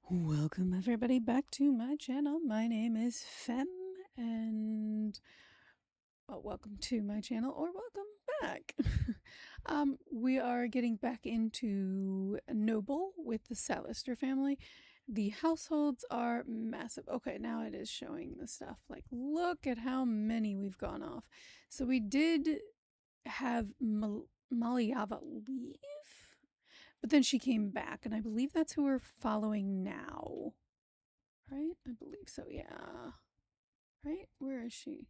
Welcome everybody back to my channel. My name is Fem and welcome to my channel or welcome back. We are getting back into Noble with the Salestor family. The households are massive. Okay, now it is showing the stuff. Like, look at how many we've gone off. So we did have Maliava leave, but then she came back, and I believe that's who we're following now. Right? I believe so, yeah. Right? Where is she?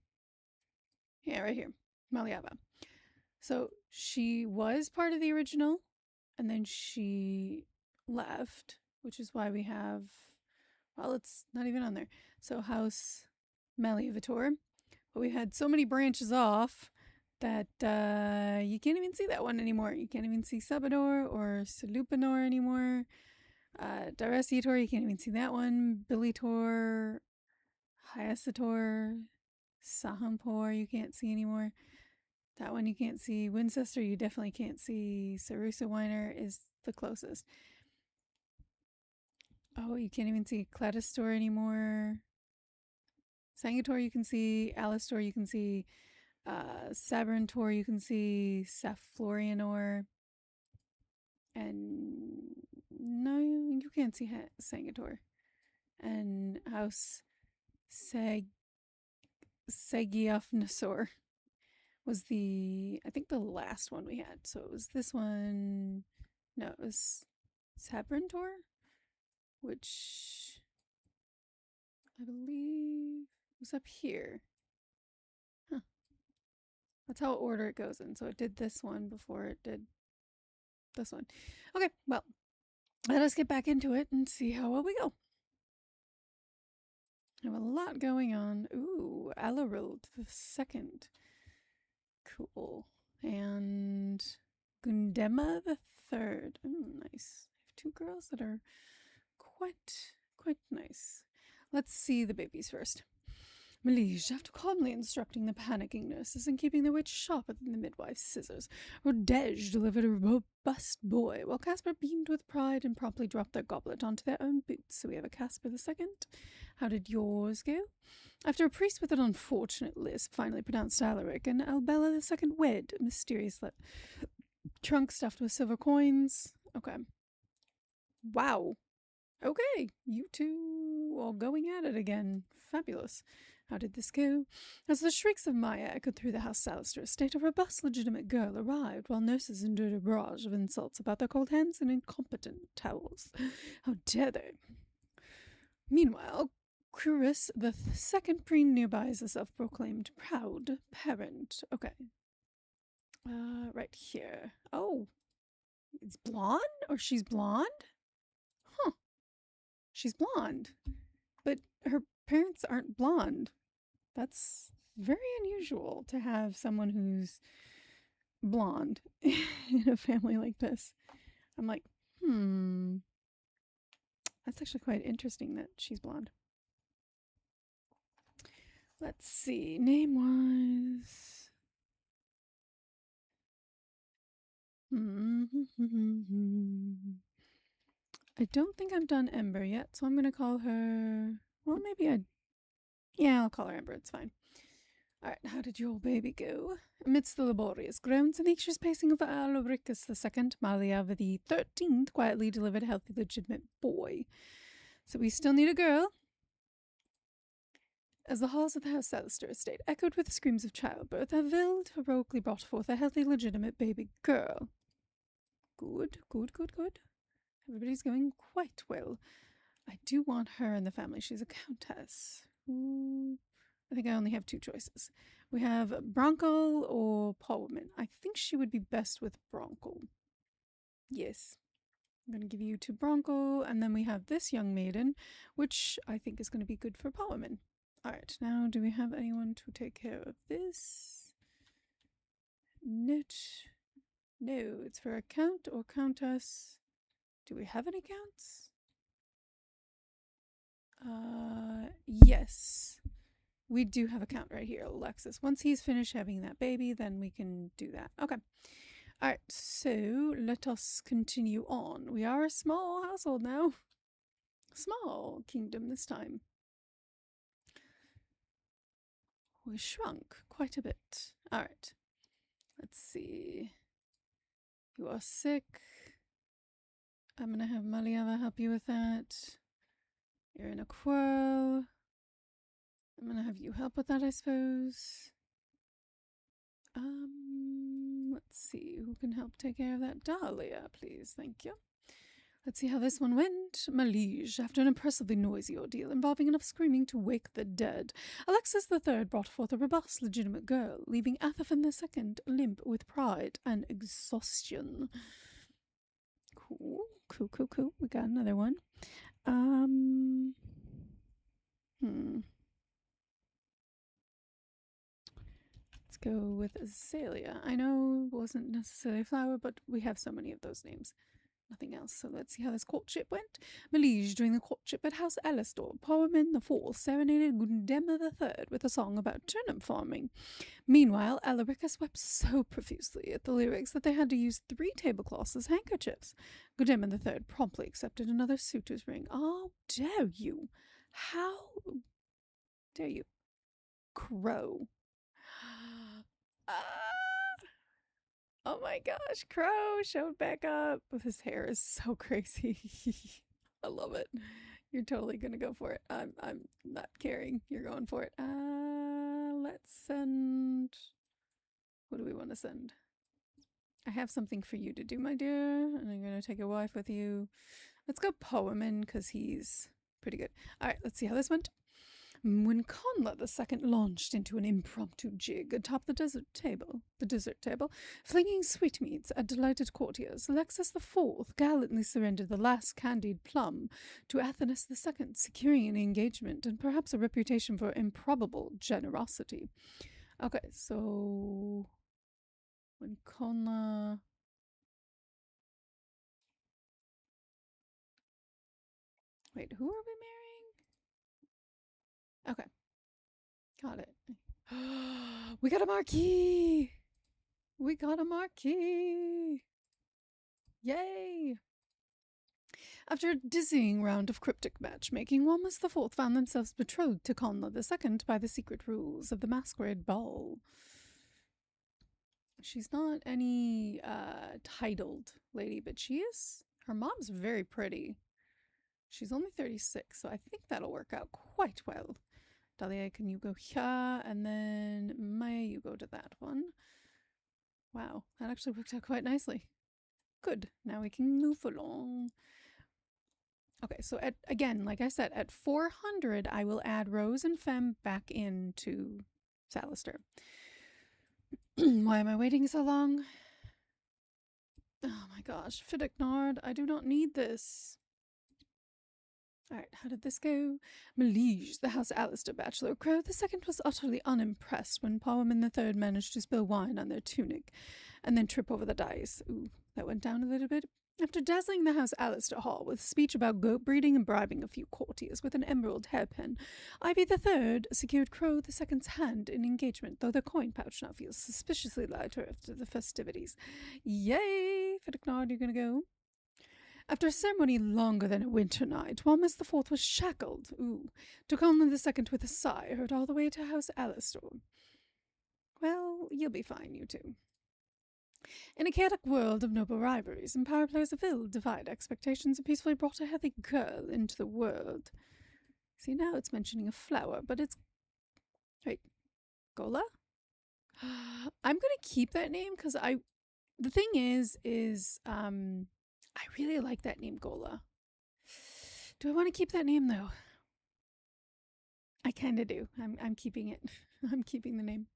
Yeah, right here. Maliava. So she was part of the original, and then she left, which is why we have, well, it's not even on there. So House Maliavator. But we had so many branches off that you can't even see that one anymore. You can't even see Sabador or Salupanor anymore. Diresiator, you can't even see that one. Bilitor, Hyasator, Sahampor, you can't see anymore. That one you can't see. Winchester, you definitely can't see. Sarusa Weiner is the closest. Oh, you can't even see Cladistor anymore. Sangator you can see. Alistor you can see. Sabrantor you can see. Saflorianor. And no, you can't see Sangator. And House Segiofnosor was I think the last one we had. So it was this one. No, it was Sabrantor, which I believe was up here. Huh. That's how order it goes in. So it did this one before it did this one. Okay, well, let us get back into it and see how well we go. I have a lot going on. Ooh, Alarild the second. Cool. And Gundema the third. Oh, nice. I have two girls that are quite nice. Let's see the babies first. Melige, after calmly instructing the panicking nurses and keeping the witch sharper than the midwife's scissors, Rodege delivered a robust boy, while Casper beamed with pride and promptly dropped their goblet onto their own boots. So we have a Casper the second. How did yours go? After a priest with an unfortunate lisp finally pronounced Alaric, and Albella the second wed, a mysterious trunk stuffed with silver coins. Okay. Wow. Okay, you two all going at it again. Fabulous. How did this go? As the shrieks of Maya echoed through the house Salestor estate, a robust, legitimate girl arrived, while nurses endured a barrage of insults about their cold hands and incompetent towels. How dare they? Meanwhile, Curious the second preen nearby is a self-proclaimed proud parent. Okay. Right here. Oh, it's blonde? Or she's blonde? Huh. She's blonde. But her parents aren't blonde. That's very unusual to have someone who's blonde in a family like this. I'm like, that's actually quite interesting that she's blonde. Let's see. Name was. I don't think I've done Ember yet, so I'm going to call her. Well, maybe I. Yeah, I'll call her Ember. It's fine. Alright, how did your baby go? Amidst the laborious groans and anxious pacing of Aloricus II, Maliava the 13th quietly delivered a healthy, legitimate boy. So we still need a girl. As the halls of the House Salestor estate echoed with screams of childbirth, Avild heroically brought forth a healthy, legitimate baby girl. Good. Everybody's going quite well. I do want her in the family. She's a countess. Ooh. I think I only have two choices. We have Bronco or Paulwoman. I think she would be best with Bronco. Yes. I'm going to give you to Bronco, and then we have this young maiden, which I think is going to be good for Paulwoman. Alright, now do we have anyone to take care of this? No, it's for a count or countess. Do we have any counts? Yes. We do have a count right here, Alexis. Once he's finished having that baby, then we can do that. Okay. Alright, so let us continue on. We are a small household now. Small kingdom this time. We shrunk quite a bit. Alright. Let's see. You are sick. I'm gonna have Maliava help you with that. You're in a quarrel. I'm gonna have you help with that, I suppose. Let's see. Who can help take care of that? Dahlia, please. Thank you. Let's see how this one went. Malige, after an impressively noisy ordeal involving enough screaming to wake the dead, Alexis III brought forth a robust, legitimate girl, leaving Athafin II limp with pride and exhaustion. Cool. We got another one. Let's go with Azalea. I know it wasn't necessarily a flower, but we have so many of those names. Nothing else, so let's see how this courtship went. Malige, during the courtship at House Salestor, Parliament IV serenaded Gundema III with a song about turnip farming. Meanwhile, Alarica wept so profusely at the lyrics that they had to use 3 tablecloths as handkerchiefs. Gundema III promptly accepted another suitor's ring. How dare you? How dare you? Crow. Oh my gosh, Crow showed back up. His hair is so crazy. I love it. You're totally gonna go for it. I'm not caring. You're going for it. Let's send. What do we want to send? I have something for you to do, my dear, and I'm gonna take a wife with you. Let's go Poemin, because he's pretty good. Alright, let's see how this went. When Conla II launched into an impromptu jig atop the dessert table, flinging sweetmeats at delighted courtiers, Alexis IV gallantly surrendered the last candied plum to Athanas II, securing an engagement and perhaps a reputation for improbable generosity. Okay, so when Conla... Wait, who are we marrying? Okay. Got it. We got a marquee! We got a marquee! Yay! After a dizzying round of cryptic matchmaking, Walmus IV found themselves betrothed to Conla II by the secret rules of the masquerade ball. She's not any titled lady, but she is. Her mom's very pretty. She's only 36, so I think that'll work out quite well. Dahlia, can you go here? And then Maya, you go to that one. Wow, that actually worked out quite nicely. Good. Now we can move along. Okay, so again, like I said, at 400, I will add Rose and Femme back into Salestor. Why am I waiting so long? Oh my gosh, Fiddicknard, I do not need this. Alright, how did this go? Malige, the House Alistair bachelor, Crow II was utterly unimpressed when Parliament III managed to spill wine on their tunic and then trip over the dice. Ooh, that went down a little bit. After dazzling the House Alistair Hall with a speech about goat breeding and bribing a few courtiers with an emerald hairpin, Ivy III secured Crow II's hand in engagement, though their coin pouch now feels suspiciously lighter after the festivities. Yay! Fiddicknard, you're gonna go? After a ceremony longer than a winter night, Walmus IV was shackled, to Conlan II with a sigh heard all the way to House Alistair. Well, you'll be fine, you two. In a chaotic world of noble rivalries and power plays of ill defied expectations and peacefully brought a healthy girl into the world. See, now it's mentioning a flower, but it's... Wait, Gola? I'm gonna keep that name because the thing is, I really like that name, Gola. Do I want to keep that name, though? I kind of do. I'm keeping it. I'm keeping the name.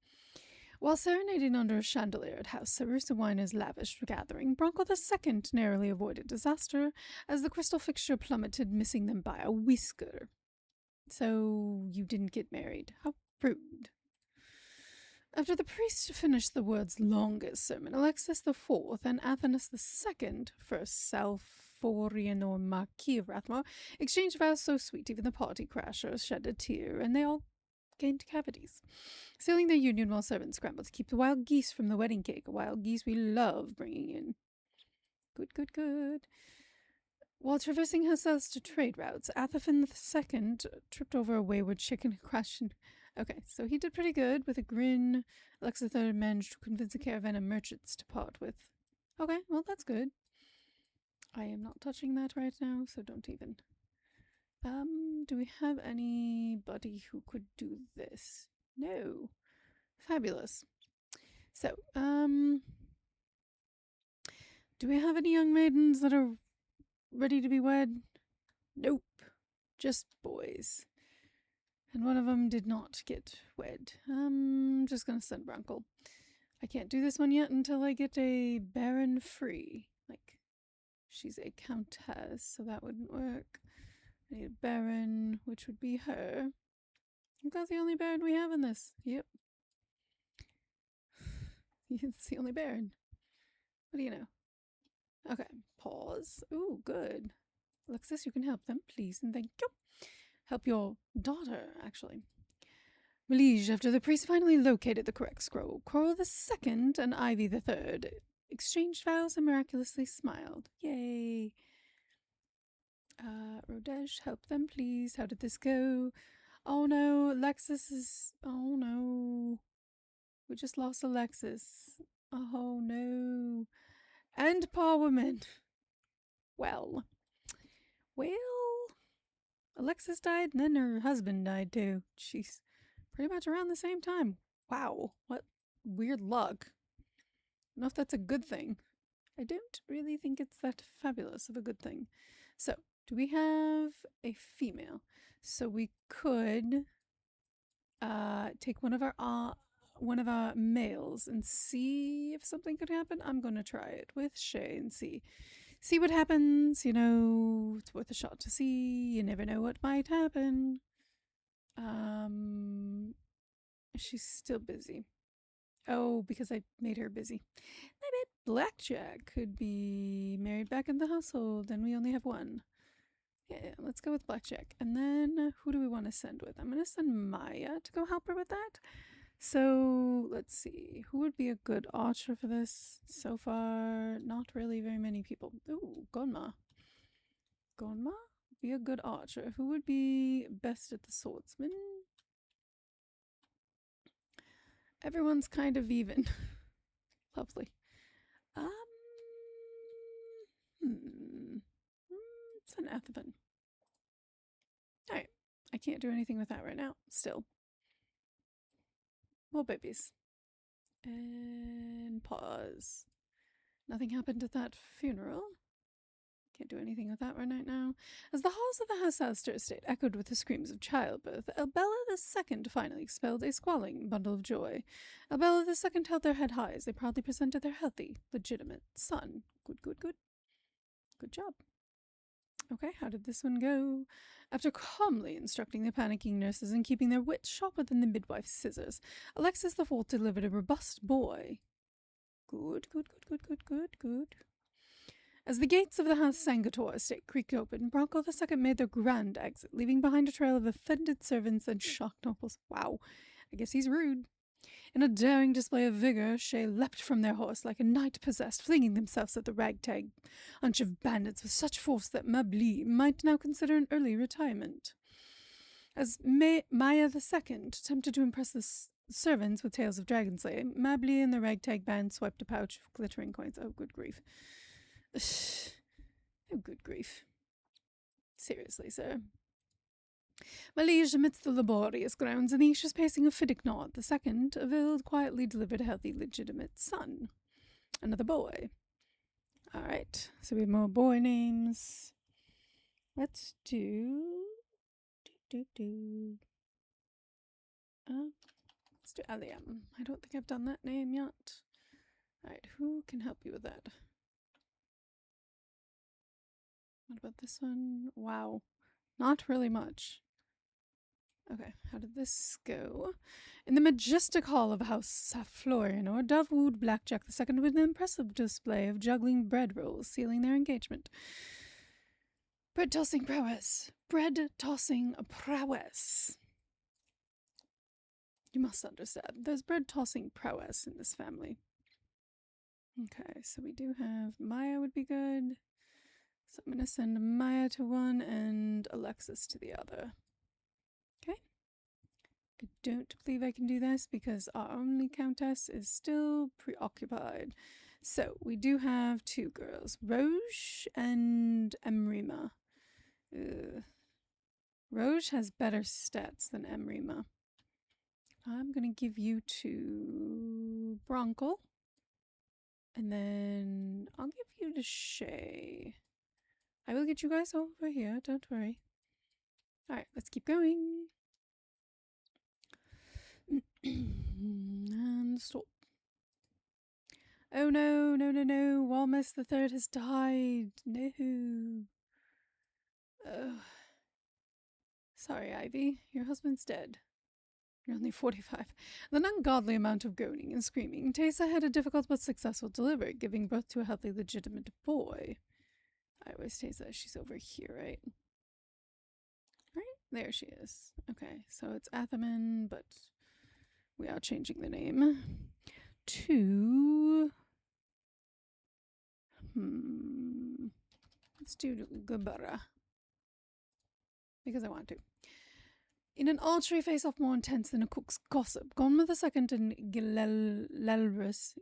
While serenading under a chandelier at House Sarusa Winer's lavish gathering, Bronco II narrowly avoided disaster as the crystal fixture plummeted, missing them by a whisker. So you didn't get married. How rude. After the priest finished the world's longest sermon, Alexis IV and Athanas II, first Salforian or Marquis of Rathmore, exchanged vows so sweet even the party crashers shed a tear, and they all gained cavities, sealing their union while servants scrambled to keep the wild geese from the wedding cake, wild geese we love bringing in. Good. While traversing her Salestor trade routes, Athafin II tripped over a wayward chicken and crashed. Okay, so he did pretty good with a grin. Alexis III managed to convince a caravan of merchants to part with. Okay, well, that's good. I am not touching that right now, so don't even. Do we have anybody who could do this? No. Fabulous. So, do we have any young maidens that are ready to be wed? Nope. Just boys. And one of them did not get wed. I'm just gonna send Brunkle. I can't do this one yet until I get a baron free. Like, she's a countess, so that wouldn't work. I need a baron, which would be her. I think that's the only baron we have in this. Yep. It's the only baron. What do you know? Okay, pause. Ooh, good. Alexis, you can help them, please, and thank you. Help your daughter, actually. Malige, after the priest finally located the correct scroll, Coral II and Ivy III exchanged vows and miraculously smiled. Yay. Rodesh, help them, please. How did this go? Oh no, Alexis is... Oh no. We just lost Alexis. Oh no. And poor woman. Well. Alexis died and then her husband died too. She's pretty much around the same time. Wow. What weird luck. I don't know if that's a good thing. I don't really think it's that fabulous of a good thing. So, do we have a female? So we could take one of our males and see if something could happen. I'm gonna try it with Shay and see what happens. You know, it's worth a shot to see. You never know what might happen. She's still busy. Oh, because I made her busy. I bet Blackjack could be married back in the household, and we only have one. Yeah, let's go with Blackjack. And then who do we want to send with? I'm going to send Maya to go help her with that. So let's see. Who would be a good archer for this? So far, not really very many people. Ooh, Gonma. Gonma would be a good archer. Who would be best at the swordsman? Everyone's kind of even. Lovely. It's an Athapan. Alright. I can't do anything with that right now. Still. More babies. And pause. Nothing happened at that funeral. Can't do anything with that right now. As the halls of the Salestor estate echoed with the screams of childbirth, Albella II finally expelled a squalling bundle of joy. Albella II held their head high as they proudly presented their healthy, legitimate son. Good. Good job. Okay, how did this one go? After calmly instructing the panicking nurses and keeping their wits sharper than the midwife's scissors, Alexis IV delivered a robust boy. Good. As the gates of the House Sangator estate creaked open, Bronco II made their grand exit, leaving behind a trail of offended servants and shocked nobles. Wow, I guess he's rude. In a daring display of vigor, Shay leapt from their horse like a knight possessed, flinging themselves at the ragtag bunch of bandits with such force that Mabli might now consider an early retirement. As Maya II attempted to impress the servants with tales of dragon slaying, Mabli and the ragtag band swiped a pouch of glittering coins. Oh, good grief. Oh, good grief. Seriously, sir. Malige, amidst the laborious grounds and the anxious pacing of Fidignod II, Avil quietly delivered a healthy, legitimate son. Another boy. Alright, so we have more boy names. Let's do... Let's do Aliam. I don't think I've done that name yet. Alright, who can help you with that? What about this one? Wow. Not really much. Okay, how did this go? In the majestic hall of House Florianor, Dove wooed Blackjack II with an impressive display of juggling bread rolls, sealing their engagement. Bread-tossing prowess. Bread-tossing prowess. You must understand, there's bread-tossing prowess in this family. Okay, so we do have Maya would be good. So I'm going to send Maya to one and Alexis to the other. Okay. I don't believe I can do this because our only countess is still preoccupied. So we do have two girls, Rouge and Emrima. Rouge has better stats than Emrima. I'm going to give you to Bronkel. And then I'll give you to Shay. I will get you guys over here, don't worry. Alright, let's keep going. And stop. Oh no, no, no, no. Walmus the Third has died. No. Sorry, Ivy. Your husband's dead. You're only 45. With an ungodly amount of groaning and screaming, Tessa had a difficult but successful delivery, giving birth to a healthy, legitimate boy. Alright, where's Tessa? She's over here, right? Right? There she is. Okay, so it's Athaman, but we are changing the name to... Let's do Gabara. Because I want to. In an archery face-off more intense than a cook's gossip, Gonma II and Gilelris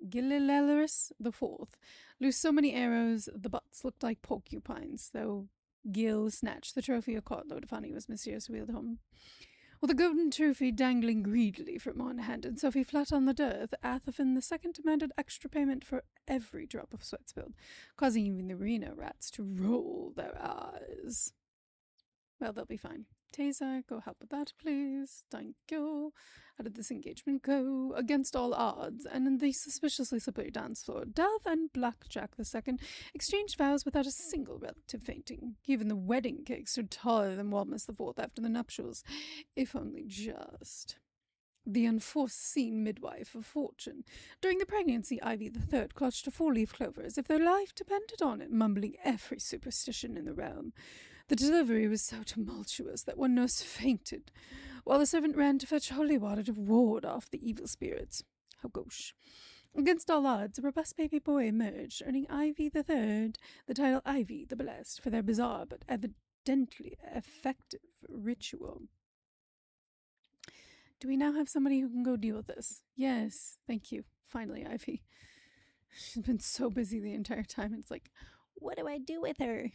the Fourth loosed so many arrows the butts looked like porcupines, though Gil snatched the trophy a cartload of honey was mysteriously wheeled home. With a golden trophy dangling greedily from one hand and Sophie flat on the dirt, Athafen II demanded extra payment for every drop of sweat spilled, causing even the arena rats to roll their eyes. Well, they'll be fine. Tessa, go help with that, please. Thank you. How did this engagement go? Against all odds, and in the suspiciously slippery dance floor, Dove and Blackjack II exchanged vows without a single relative fainting. Even the wedding cake stood taller than Walmus IV after the nuptials, if only just. The unforeseen midwife of fortune. During the pregnancy, Ivy III clutched a four-leaf clover as if their life depended on it, mumbling every superstition in the realm. The delivery was so tumultuous that one nurse fainted, while the servant ran to fetch holy water to ward off the evil spirits. Oh gosh. Against all odds, a robust baby boy emerged, earning Ivy III the title Ivy the Blessed for their bizarre but evidently effective ritual. Do we now have somebody who can go deal with this? Yes, thank you. Finally, Ivy. She's been so busy the entire time. It's like, what do I do with her?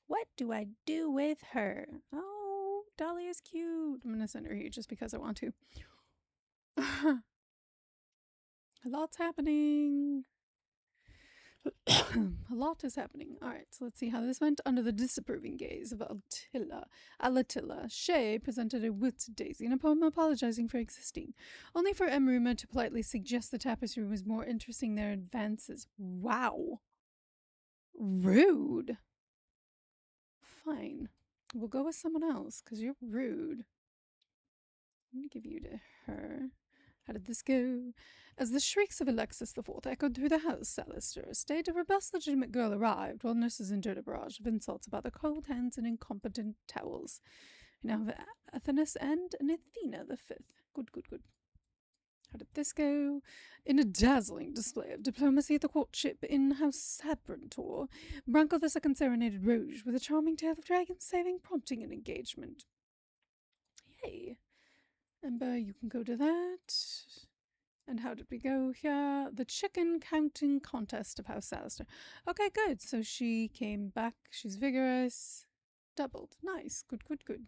What do I do with her? Oh, Dolly is cute. I'm going to send her here just because I want to. A lot's happening. A lot is happening. Alright, so let's see how this went. Under the disapproving gaze of Alatilla, Shay presented a wit Daisy in a poem apologizing for existing, only for Emruma to politely suggest the tapestry was more interesting than their advances. Wow. Rude. Fine. We'll go with someone else, because you're rude. I'm going to give you to her. How did this go? As the shrieks of Alexis IV echoed through the house, Salestor, a state of robust, legitimate girl arrived, while nurses endured a barrage of insults about the cold hands and incompetent towels. We now have Athanas and an Athena the Fifth. Good, good, good. How did this go? In a dazzling display of diplomacy at the courtship in House Sabrantor, Branko II serenaded Rouge with a charming tale of dragons saving, prompting an engagement. Yay. Ember, you can go to that. And how did we go here? The chicken counting contest of House Salestor. Okay, good. So she came back. She's vigorous. Doubled. Nice. Good, good, good.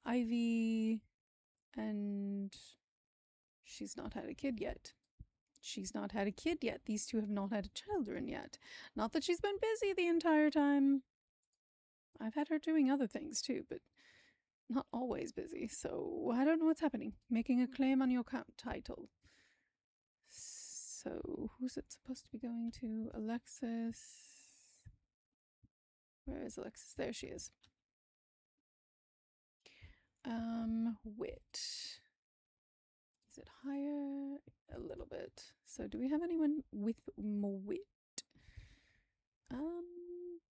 Ivy. And she's not had a kid yet. She's not had a kid yet. These two have not had children yet. Not that she's been busy the entire time. I've had her doing other things too, but not always busy. So I don't know what's happening. Making a claim on your title. So, who's it supposed to be going to? Alexis. Where is Alexis? There she is. Wit. Is it higher? A little bit. So, do we have anyone with more wit?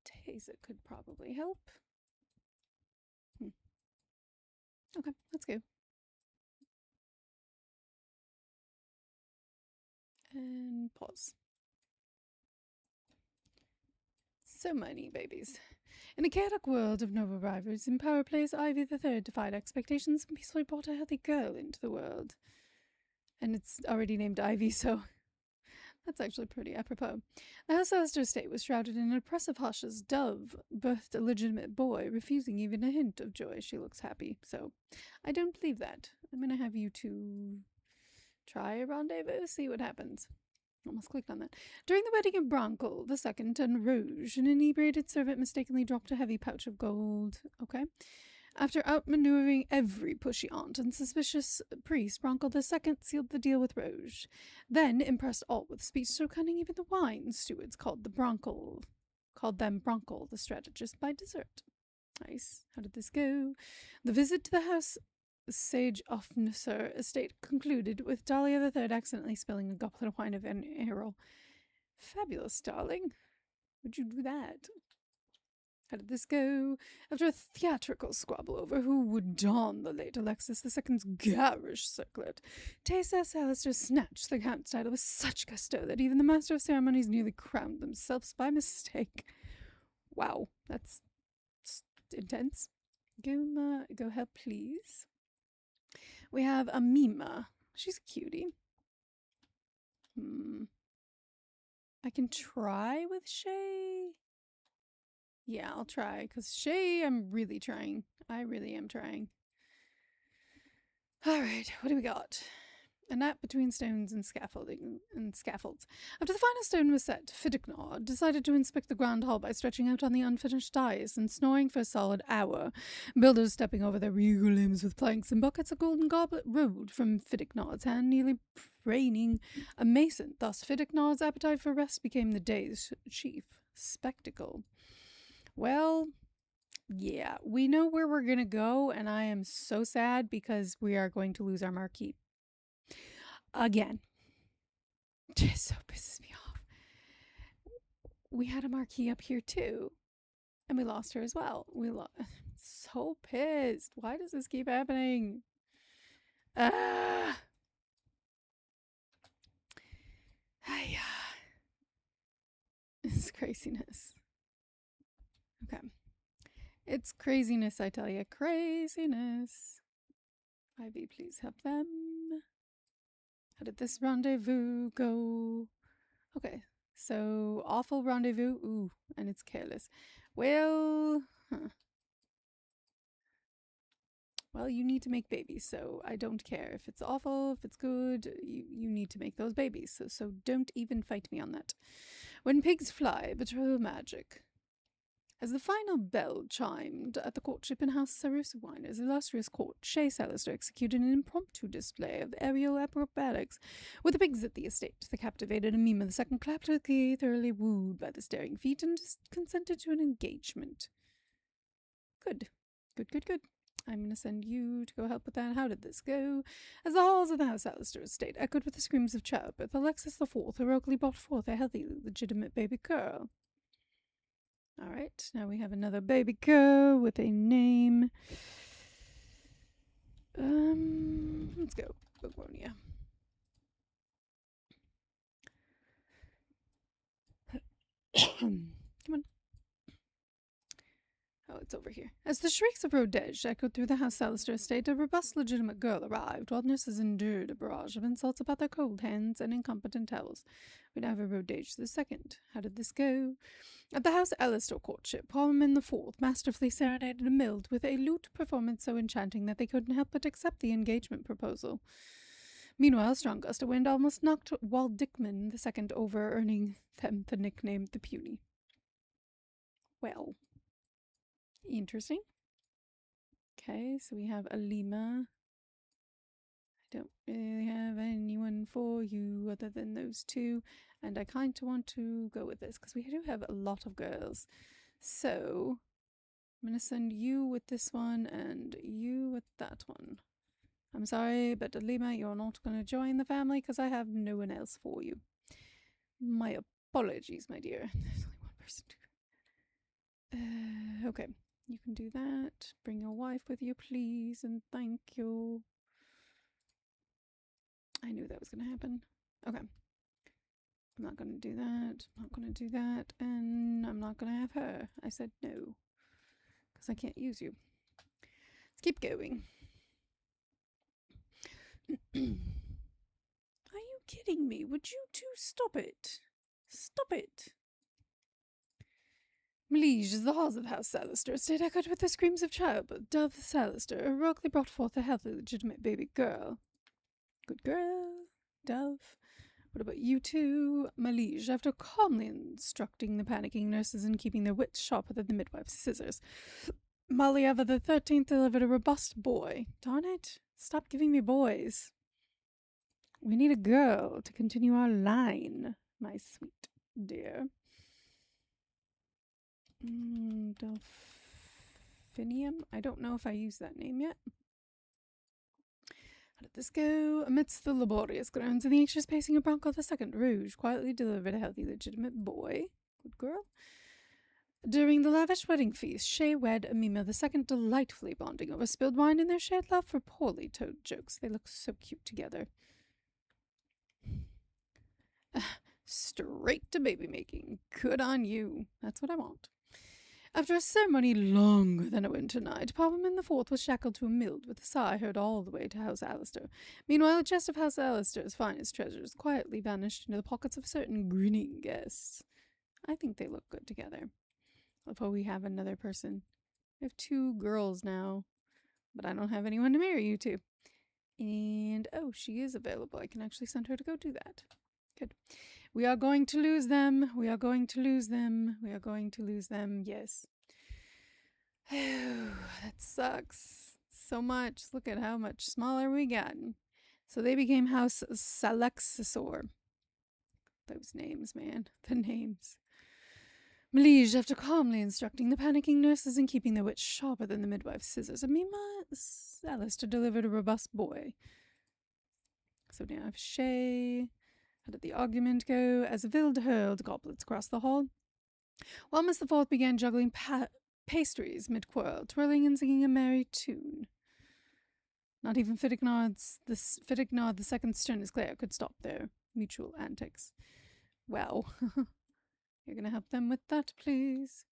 Teza could probably help. Okay, let's go. And pause. So many babies. In a chaotic world of noble rivals, in power plays Ivy the Third defied expectations and peacefully brought a healthy girl into the world. And it's already named Ivy, so that's actually pretty apropos. The House Salestor estate was shrouded in an oppressive hush as Dove birthed a legitimate boy, refusing even a hint of joy. She looks happy, so I don't believe that. I'm going to have you two try a rendezvous, see what happens. Almost clicked on that. During the wedding of Broncle II and Rouge, an inebriated servant mistakenly dropped a heavy pouch of gold. Okay. After outmaneuvering every pushy aunt and suspicious priest, Broncle II sealed the deal with Rouge. Then impressed all with speech so cunning even the wine stewards called them Broncle, the strategist, by dessert. Nice. How did this go? The visit to the house Sage Officer estate concluded with Dahlia the Third accidentally spilling a goblet of wine of an Errol. Fabulous, darling. Would you do that? How did this go? After a theatrical squabble over who would don the late Alexis II's garish circlet, Tessa Salestor snatched the count's title with such gusto that even the master of ceremonies nearly crowned themselves by mistake. Wow, that's intense. Go help, please. We have a Mima. She's a cutie. I can try with Shay. Yeah, I'll try, because Shay, I'm really trying. I really am trying. Alright, what do we got? A nap between stones and scaffolds. After the final stone was set, Fiddicknaw decided to inspect the grand hall by stretching out on the unfinished dais and snoring for a solid hour. Builders stepping over their regal limbs with planks and buckets, a golden goblet rolled from Fiddicknaw's hand, nearly braining a mason. Thus, Fiddicknaw's appetite for rest became the day's chief spectacle. Well, yeah, we know where we're going to go, and I am so sad because we are going to lose our marquee. Again. Just so pisses me off. We had a marquee up here too, and we lost her as well. So pissed. Why does this keep happening? It's craziness. Okay. It's craziness, I tell you. Craziness. Ivy, please help them. How did this rendezvous go? Okay, so awful rendezvous. Ooh, and it's careless. Well, well, you need to make babies, so I don't care if it's awful, if it's good. You need to make those babies, so don't even fight me on that. When pigs fly, betrothal magic. As the final bell chimed at the courtship in House Sarusawiner's illustrious court, Shay Salestor executed an impromptu display of aerial acrobatics with the pigs at the estate. The captivated Amima II clapped her key, thoroughly wooed by the staring feat, and consented to an engagement. Good. I'm going to send you to go help with that. How did this go? As the halls of the House Salestor estate echoed with the screams of childbirth, Alexis IV heroically brought forth a healthy, legitimate baby girl. Alright, now we have another baby girl with a name. Let's go. Bogonia. Come on. Oh, it's over here. As the shrieks of Rodege echoed through the House Salestor estate, a robust, legitimate girl arrived, while nurses endured a barrage of insults about their cold hands and incompetent towels. We now have a Rodege II. How did this go? At the House Salestor courtship, Parliament IV masterfully serenaded a milled with a lute performance so enchanting that they couldn't help but accept the engagement proposal. Meanwhile, a strong gust of wind almost knocked Wald Dickman II over, earning them the nickname the Puny. Well, interesting. Okay, so we have Alima. I don't really have anyone for you other than those two, and I kind of want to go with this because we do have a lot of girls. So I'm going to send you with this one and you with that one. I'm sorry, but Alima, you're not going to join the family because I have no one else for you. My apologies, my dear. There's only one person to... okay. You can do that. Bring your wife with you, please, and thank you. I knew that was going to happen. Okay. I'm not going to do that. I'm not going to do that. And I'm not going to have her. I said no. because I can't use you. Let's keep going. Are you kidding me? Would you two stop it? Stop it. Liege is the halls of House Salestor, stayed echoed with the screams of childbirth. Dove Salestor heroically brought forth a healthy, legitimate baby girl. Good girl, Dove. What about you two? Malige, after calmly instructing the panicking nurses and keeping their wits sharper than the midwife's scissors. Maliava the 13th delivered a robust boy. Darn it. Stop giving me boys. We need a girl to continue our line, my sweet dear. Delphinium? I don't know if I used that name yet. How did this go? Amidst the laborious groans and the anxious pacing of Bronco II, Rouge quietly delivered a healthy, legitimate boy. Good girl. During the lavish wedding feast, Shay wed Amima II, delightfully bonding over spilled wine and their shared love for poorly told jokes. They look so cute together. Straight to baby making. Good on you. That's what I want. After a ceremony longer than a winter night, Parliament IV was shackled to a mild with a sigh heard all the way to House Alistair. Meanwhile, a chest of House Alistair's finest treasures quietly vanished into the pockets of certain grinning guests. I think they look good together. Before we have another person. We have 2 girls now, but I don't have anyone to marry you to. And, oh, she is available. I can actually send her to go do that. Good. We are going to lose them. We are going to lose them. We are going to lose them. Yes. That sucks so much. Look at how much smaller we gotten. So they became House Salexor. Those names, man. The names. Malige, after calmly instructing the panicking nurses and keeping their wits sharper than the midwife's scissors, Amima Alistair delivered a robust boy. So now I have Shay. How did the argument go? As Vild hurled goblets across the hall, while Miss the Fourth began juggling pastries mid-quarrel, twirling and singing a merry tune. Not even Fittignard the second sternest glare could stop their mutual antics. Well, you're going to help them with that, please.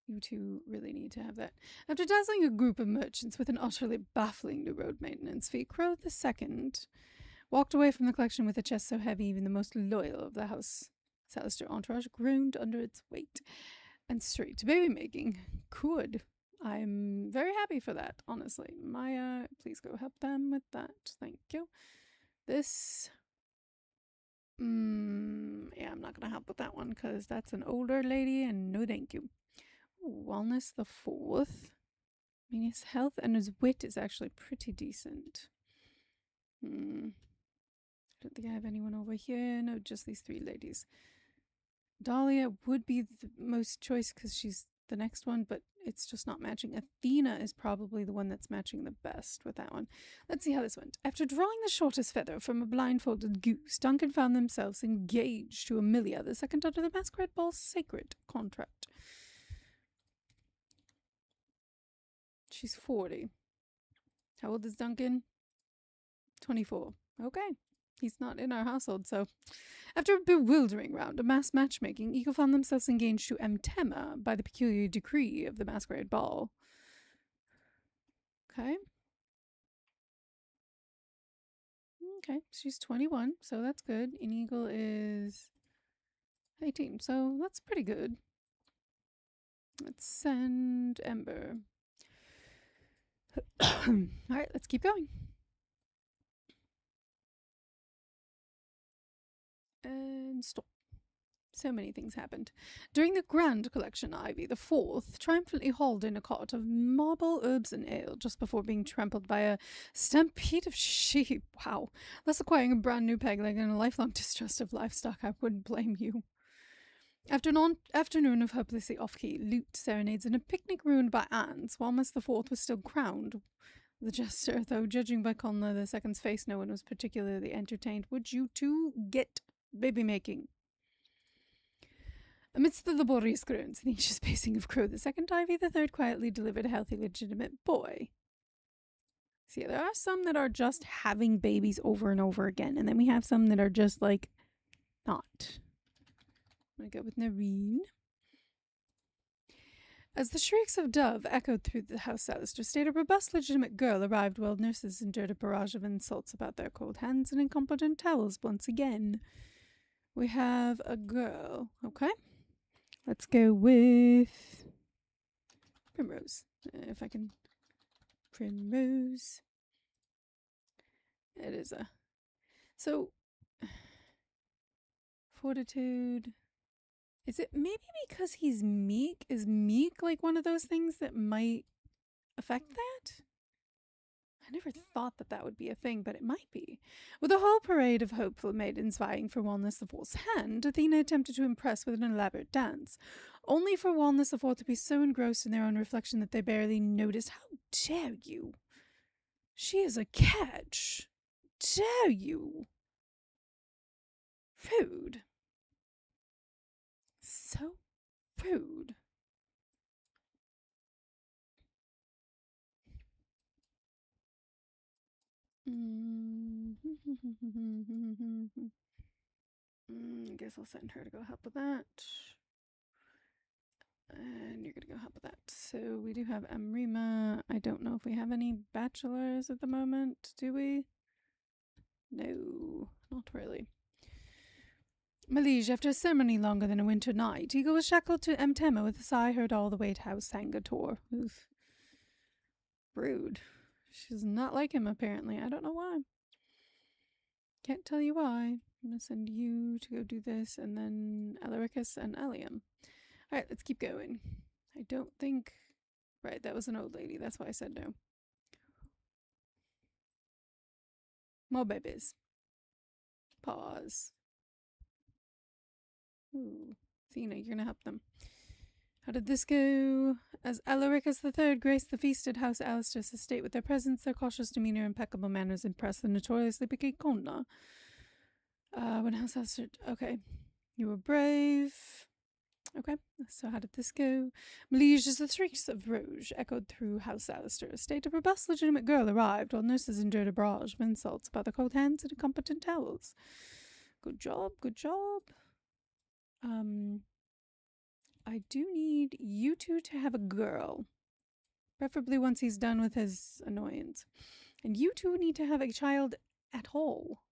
You two really need to have that. After dazzling a group of merchants with an utterly baffling new road maintenance fee, Crow II walked away from the collection with a chest so heavy even the most loyal of the House Salestor entourage groaned under its weight. And straight to baby making. Good. I'm very happy for that, honestly. Maya, please go help them with that. Thank you. This... yeah, I'm not going to help with that one because that's an older lady and no thank you. Ooh, Wellness the 4th. I mean, his health and his wit is actually pretty decent. I don't think I have anyone over here. No, just these 3 ladies. Dahlia would be the most choice because she's the next one, but it's just not matching. Athena is probably the one that's matching the best with that one. Let's see how this went. After drawing the shortest feather from a blindfolded goose, Duncan found themselves engaged to Amelia II under the Masquerade Ball's sacred contract. She's 40. How old is Duncan? 24. Okay. He's not in our household, so... After a bewildering round of mass matchmaking, Eagle found themselves engaged to Emtema by the peculiar decree of the Masquerade Ball. Okay. Okay, she's 21, so that's good. And Eagle is 18, so that's pretty good. Let's send Ember. Alright, let's keep going. And stop. So many things happened. During the grand collection, Ivy the 4th triumphantly hauled in a cart of marble, herbs, and ale just before being trampled by a stampede of sheep. Wow. Thus acquiring a brand new peg leg and a lifelong distrust of livestock, I wouldn't blame you. After an afternoon of hopelessly off-key lute serenades and a picnic ruined by ants, Walmus the 4th was still crowned the jester, though judging by Conla II's face, no one was particularly entertained. Would you two get baby making? Amidst the laborious groans and the anxious pacing of Crow II, Ivy the 3rd quietly delivered a healthy, legitimate boy. See, there are some that are just having babies over and over again, and then we have some that are just, like, not. I'm gonna go with Nareen. As the shrieks of Dove echoed through the house, Salestor stayed a robust, legitimate girl arrived while nurses endured a barrage of insults about their cold hands and incompetent towels once again. We have a girl. Okay. Let's go with Primrose. If I can. Primrose. It is a. So. Fortitude. Is it maybe because he's meek? Is meek like one of those things that might affect that? I never thought that that would be a thing, but it might be. With a whole parade of hopeful maidens vying for Walnus the Fourth's hand, Athena attempted to impress with an elaborate dance, only for Walnus the Fourth to be so engrossed in their own reflection that they barely noticed. How dare you? She is a catch. Dare you? Rude. So rude. I guess I'll send her to go help with that. And you're going to go help with that. So we do have Amrima. I don't know if we have any bachelors at the moment, do we? No, not really. Malige, after a ceremony longer than a winter night, Eagle was shackled to Emtema with a sigh heard all the way to House Sangator. Oof. Rude. She does not like him, apparently. I don't know why. Can't tell you why. I'm going to send you to go do this, and then Alaricus and Allium. Alright, let's keep going. I don't think... Right, that was an old lady. That's why I said no. More babies. Pause. Ooh. Athena, you're going to help them. How did this go? As Alaricus III graced the feasted House Salestor's estate with their presence, their cautious demeanor, impeccable manners impressed the notoriously picky Konna. When House Salestor... Okay. You were brave. Okay, so how did this go? Malige, as the shrieks of Rouge echoed through House Salestor estate, a robust, legitimate girl arrived, while nurses endured a barrage of insults about the cold hands and incompetent towels. Good job, good job. I do need you two to have a girl. Preferably once he's done with his annoyance. And you two need to have a child at all.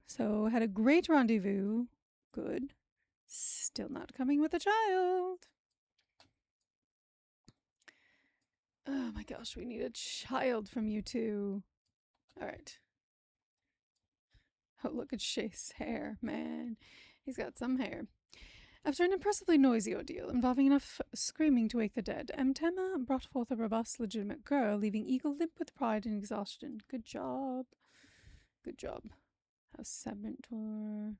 So, had a great rendezvous. Good. Still not coming with a child. Oh my gosh, we need a child from you two. Alright. Oh, look at Chase hair, man. He's got some hair. After an impressively noisy ordeal involving enough screaming to wake the dead, Emtema brought forth a robust, legitimate girl, leaving Eagle limp with pride and exhaustion. Good job. Good job. House Sabantor.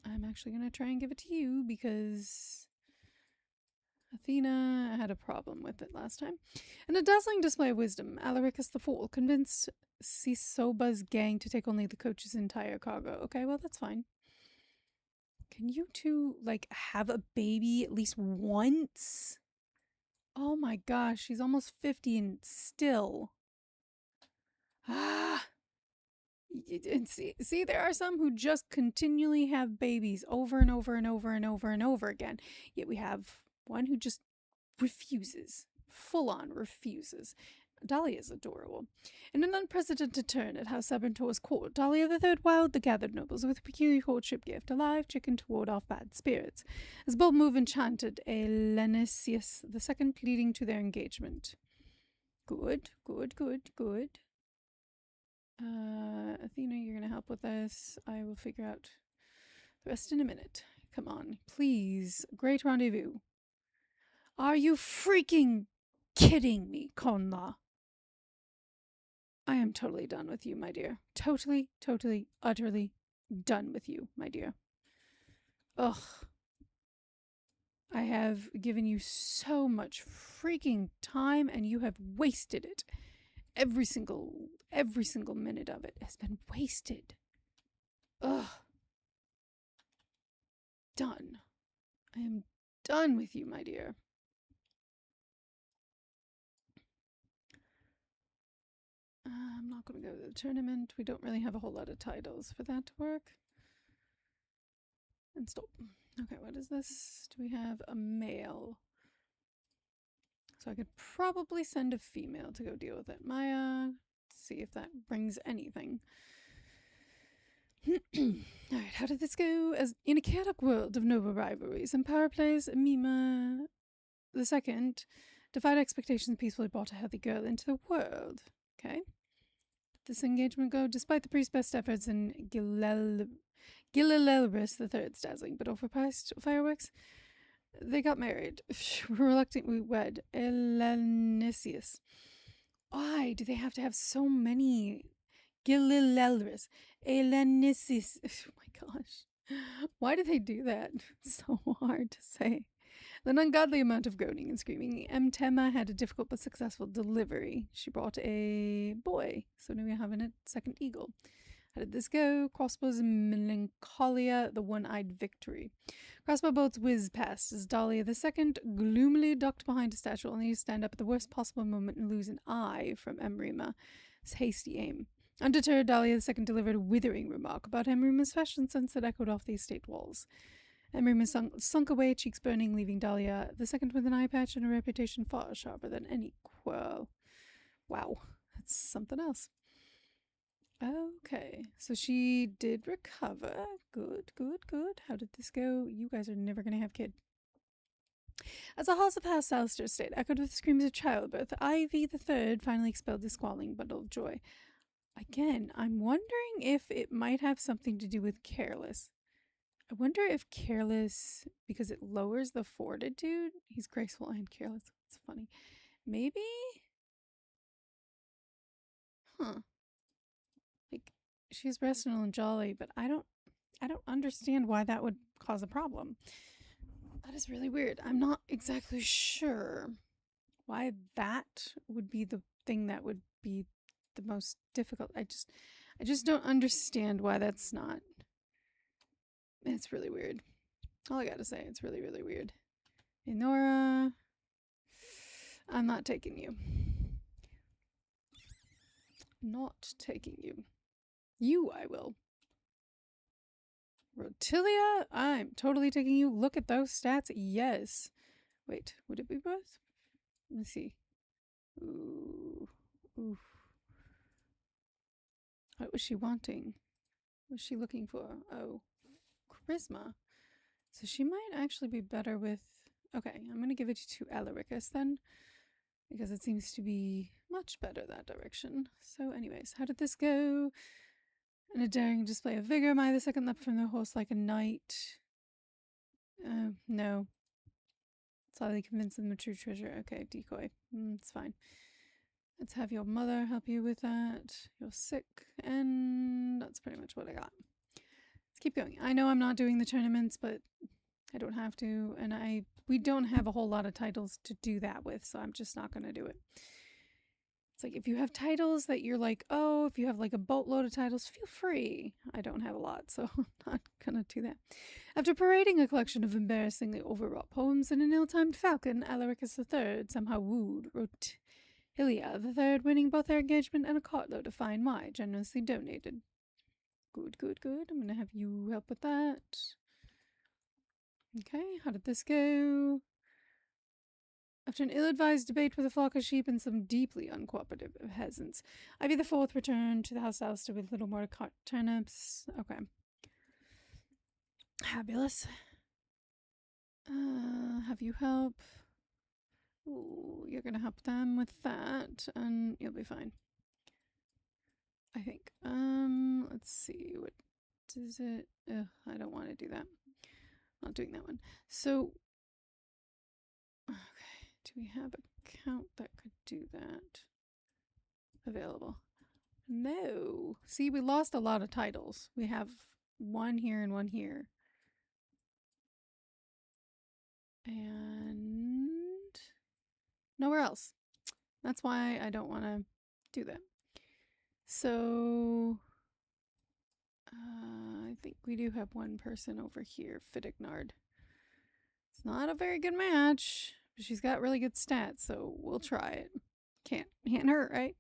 I'm actually going to try and give it to you because Athena had a problem with it last time. In a dazzling display of wisdom, Alaricus the Fool convinced Sisoba's gang to take only the coach's entire cargo. Okay, well, that's fine. Can you two, like, have a baby at least once? Oh my gosh, she's almost 50 and still. Ah! And see, there are some who just continually have babies over and over and over and over and over again. Yet we have one who just refuses. Full on refuses. Dahlia is adorable. In an unprecedented turn at House Sabantor's court, Dahlia III wowed the gathered nobles with a peculiar courtship gift, a live chicken to ward off bad spirits. This bold move enchanted a Lenesius II, leading to their engagement. Good, good, good, good. Athena, you're gonna help with this. I will figure out the rest in a minute. Come on, please. Great rendezvous. Are you freaking kidding me, Konna? I am totally done with you, my dear. Totally, totally, utterly done with you, my dear. Ugh. I have given you so much freaking time and you have wasted it. Every single minute of it has been wasted. Ugh. Done. I am done with you, my dear. I'm not going to go to the tournament. We don't really have a whole lot of titles for that to work. And stop. Okay, what is this? Do we have a male? So I could probably send a female to go deal with it. Maya, see if that brings anything. Alright, how did this go? As in a chaotic world of noble rivalries and power plays, Mima the second defied expectations and peacefully brought a healthy girl into the world. Okay. This engagement go despite the priest's best efforts and Gilalelris the third's dazzling but overpriced fireworks. They got married. Reluctantly wed. Elenisius. Why do they have to have so many Gilalelris? Elenisius. Oh my gosh. Why do they do that? It's so hard to say. An ungodly amount of groaning and screaming. Mtema had a difficult but successful delivery. She brought a boy, so now we have a second eagle. How did this go? Crossbows and Melancholia, the one-eyed victory. Crossbow bolts whizzed past as Dahlia the second gloomily ducked behind a statue, only to stand up at the worst possible moment and lose an eye from Emrima's hasty aim. Undeterred, Dahlia the second delivered a withering remark about Emrima's fashion sense that echoed off the estate walls. Emrima sunk away, cheeks burning, leaving Dahlia the second with an eye patch and a reputation far sharper than any quirl. Wow, that's something else. Okay, so she did recover. Good, good, good. How did this go? You guys are never going to have kid. As the halls of House Salestor stayed echoed with screams of childbirth, Ivy the third finally expelled the squalling bundle of joy. Again, I'm wondering if it might have something to do with careless. I wonder if careless, because it lowers the fortitude. He's graceful and careless. It's funny. Maybe? Huh. Like, she's versatile and jolly, but I don't understand why that would cause a problem. That is really weird. I'm not exactly sure why that would be the thing that would be the most difficult. I just don't understand why that's not. It's really weird. All I gotta say, it's really, really weird. Enora, I'm not taking you. Not taking you. You, I will. Rotilia, I'm totally taking you. Look at those stats. Yes. Wait, would it be both? Let me see. Ooh. Oof. What was she wanting? What was she looking for? Oh, charisma. So she might actually be better with... Okay, I'm going to give it to Alaricus then, because it seems to be much better that direction. So anyways, how did this go? In a daring display of vigor, Maya the second leapt from the horse like a knight. No. Slightly convinced them the true treasure. Okay, decoy. It's fine. Let's have your mother help you with that. You're sick, and that's pretty much what I got. Let's keep going. I know I'm not doing the tournaments, but I don't have to, and we don't have a whole lot of titles to do that with, so I'm just not going to do it. It's like, if you have titles that you're like, oh, if you have like a boatload of titles, feel free. I don't have a lot, so I'm not going to do that. After parading a collection of embarrassingly overwrought poems and an ill-timed falcon, Alaricus III somehow wooed Rotilia III, winning both their engagement and a cartload of fine wine generously donated. Good, good, good. I'm going to have you help with that. Okay, how did this go? After an ill-advised debate with a flock of sheep and some deeply uncooperative peasants, Ivy the Fourth returned to the house Salestor with little more to cut turnips. Okay. Fabulous. Have you help? Ooh, you're gonna help them with that, and you'll be fine. I think. Let's see. What is it? I don't want to do that. Not doing that one. So, okay. Do we have a count that could do that? Available. No. See, we lost a lot of titles. We have one here and one here. And nowhere else. That's why I don't want to do that. So, I think we do have one person over here, Fitignard. It's not a very good match, but she's got really good stats, so we'll try it. Can't hurt, right?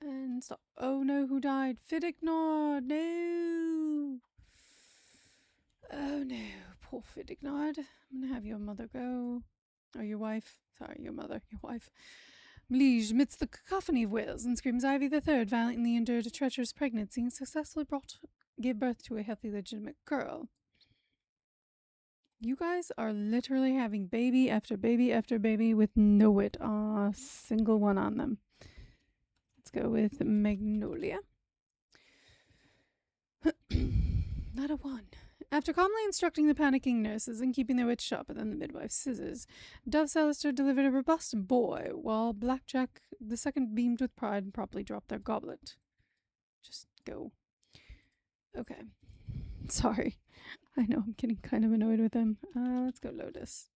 And stop. Oh no, who died? Fidignard, no! Oh no, poor Fidignard. I'm gonna have your mother go. Or your wife. Sorry, your mother, your wife. Mlige, amidst the cacophony of wails and screams, Ivy the Third valiantly endured a treacherous pregnancy and successfully gave birth to a healthy, legitimate girl. You guys are literally having baby after baby after baby with no wit. A single one on them. Let's go with Magnolia. Not a one. After calmly instructing the panicking nurses and keeping their wits sharper than the midwife's scissors, Dove Salestor delivered a robust boy, while Blackjack the Second beamed with pride and promptly dropped their goblet. Just go. Okay. Sorry. I know I'm getting kind of annoyed with him. Let's go Lotus.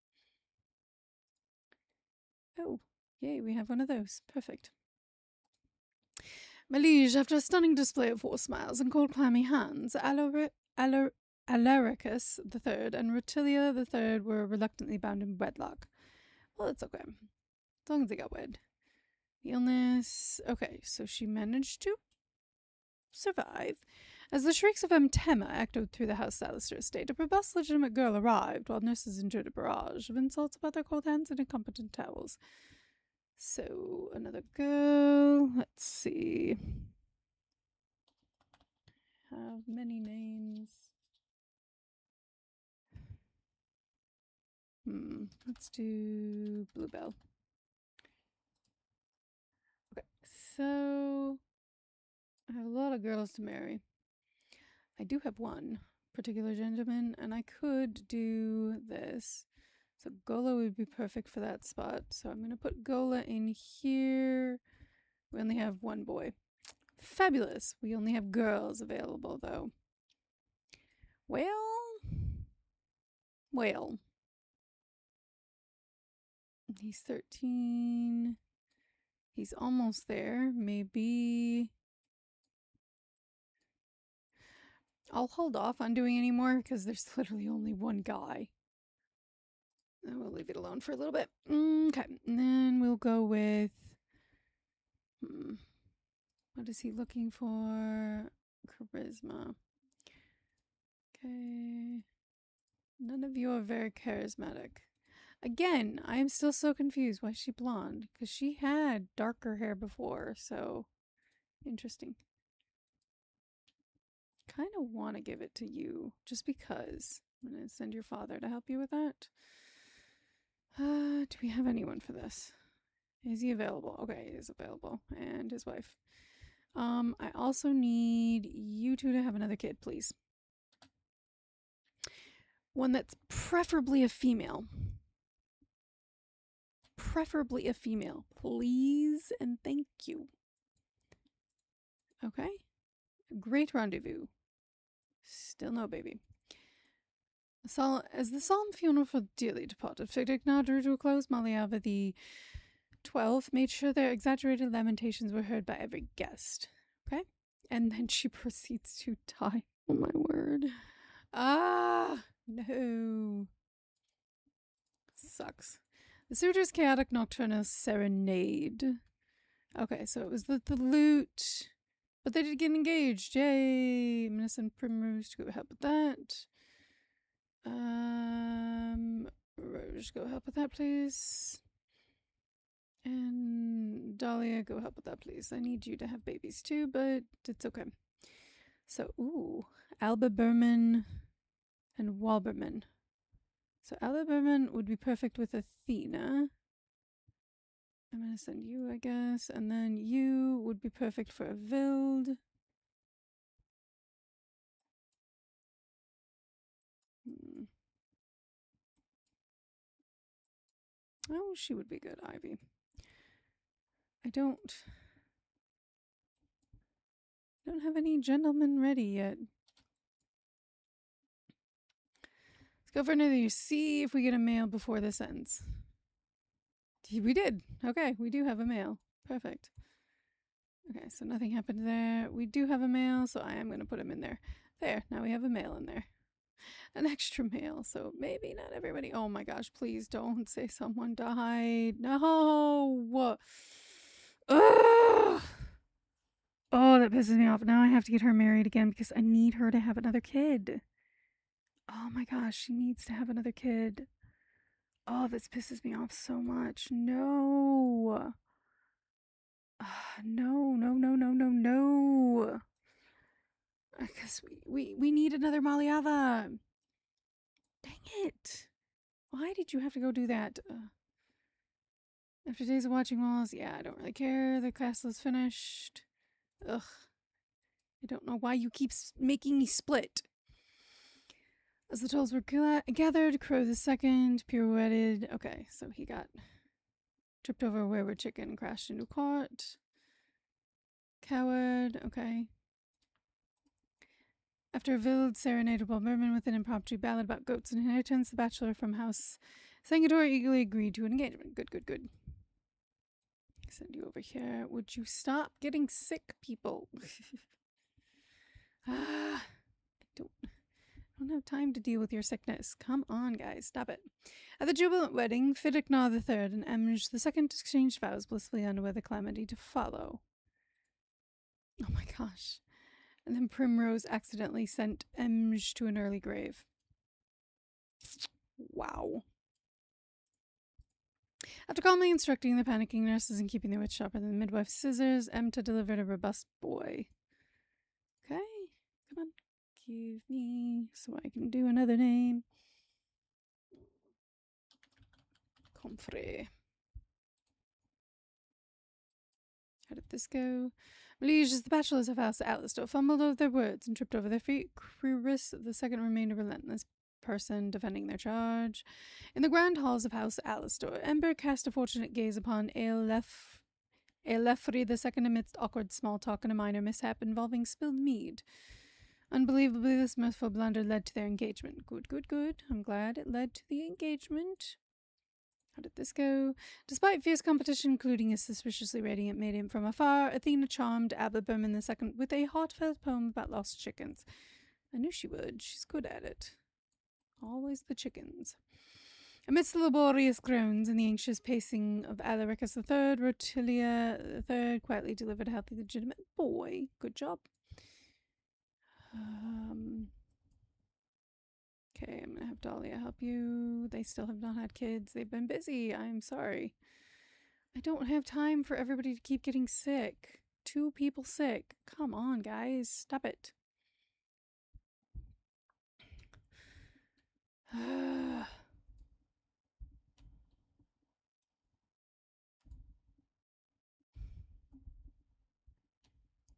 Oh, yay, we have one of those. Perfect. Malige, after a stunning display of forced smiles and cold clammy hands, Alaricus III and Rutilia III were reluctantly bound in wedlock. Well, it's okay. As long as they got wed. The illness... Okay, so she managed to survive. As the shrieks of Emtema echoed through the House Salestor estate, a robust legitimate girl arrived, while nurses endured a barrage of insults about their cold hands and incompetent towels. So, another girl. Let's see. Have many names. Let's do Bluebell. Okay, so I have a lot of girls to marry. I do have one particular gentleman, and I could do this. So Gola would be perfect for that spot. So I'm going to put Gola in here. We only have one boy. Fabulous. We only have girls available, though. Well. He's 13. He's almost there. Maybe I'll hold off on doing any more because there's literally only one guy. And we'll leave it alone for a little bit. Okay, and then we'll go with... What is he looking for? Charisma. Okay. None of you are very charismatic. Again, I am still so confused. Why is she blonde? Because she had darker hair before, so... Interesting. Kind of want to give it to you, just because. I'm going to send your father to help you with that. Do we have anyone for this? Is he available? Okay, he is available. And his wife. I also need you two to have another kid, please. One that's preferably a female. Preferably a female. Please and thank you. Okay. Great rendezvous. Still no baby. As the solemn funeral for the dearly departed Fidigna drew to a close, Maliava the 12th made sure their exaggerated lamentations were heard by every guest. Okay? And then she proceeds to die. Oh my word. Ah! No. Sucks. The suitor's chaotic nocturnal serenade. Okay, so it was the loot. But they did get engaged. Yay! I'm gonna send Primrose to go help with that. Rose, go help with that, please. And Dahlia, go help with that, please. I need you to have babies too, but it's okay. So, ooh, Alba Berman and Walberman. So Alba Berman would be perfect with Athena. I'm going to send you, I guess. And then you would be perfect for a Vild. Oh, she would be good, Ivy. I don't have any gentlemen ready yet. Let's go for another. See if we get a male before this ends. We did. Okay, we do have a male. Perfect. Okay, so nothing happened there. We do have a male, so I am going to put him in there. There, now we have a male in there. An extra male, so maybe not everybody. Oh my gosh, please don't say someone died. No! Ugh! Oh, that pisses me off. Now I have to get her married again because I need her to have another kid. Oh my gosh, she needs to have another kid. Oh, this pisses me off so much. No. No, no, no, no, no, no. Because we need another Maliava. Dang it. Why did you have to go do that? After days of watching walls, yeah, I don't really care. The castle is finished. Ugh. I don't know why you keep making me split. As the tolls were gathered, Crow the second pirouetted. Okay, so he got tripped over a wayward chicken, crashed into a cart. Coward, okay. After a village serenaded while Merman with an impromptu ballad about goats and inheritance, the bachelor from House Sangador eagerly agreed to an engagement. Good, good, good. Send you over here. Would you stop getting sick, people? I don't have time to deal with your sickness. Come on, guys. Stop it. At the jubilant wedding, Fiddicknaw III and Emge II exchanged vows, blissfully unaware the calamity to follow. Oh my gosh. And then Primrose accidentally sent Emge to an early grave. Wow. After calmly instructing the panicking nurses and keeping the witch sharper than the midwife's scissors, Emta delivered a robust boy. Okay, come on. Give me so I can do another name. Comfrey. How did this go? Liege, as the bachelors of House Salestor fumbled over their words and tripped over their feet, Cruris the second remained a relentless person defending their charge. In the grand halls of House Salestor, Ember cast a fortunate gaze upon Aelefri the second amidst awkward small talk and a minor mishap involving spilled mead. Unbelievably, this mirthful blunder led to their engagement. Good, good, good. I'm glad it led to the engagement. How did this go? Despite fierce competition, including a suspiciously radiant maiden from afar, Athena charmed Abba Berman II with a heartfelt poem about lost chickens. I knew she would. She's good at it. Always the chickens. Amidst the laborious groans and the anxious pacing of Alaricus III, Rotilia III quietly delivered a healthy, legitimate boy. Good job. Okay, I'm gonna have Dahlia help you. They still have not had kids. They've been busy. I'm sorry. I don't have time for everybody to keep getting sick. 2 people sick. Come on, guys. Stop it.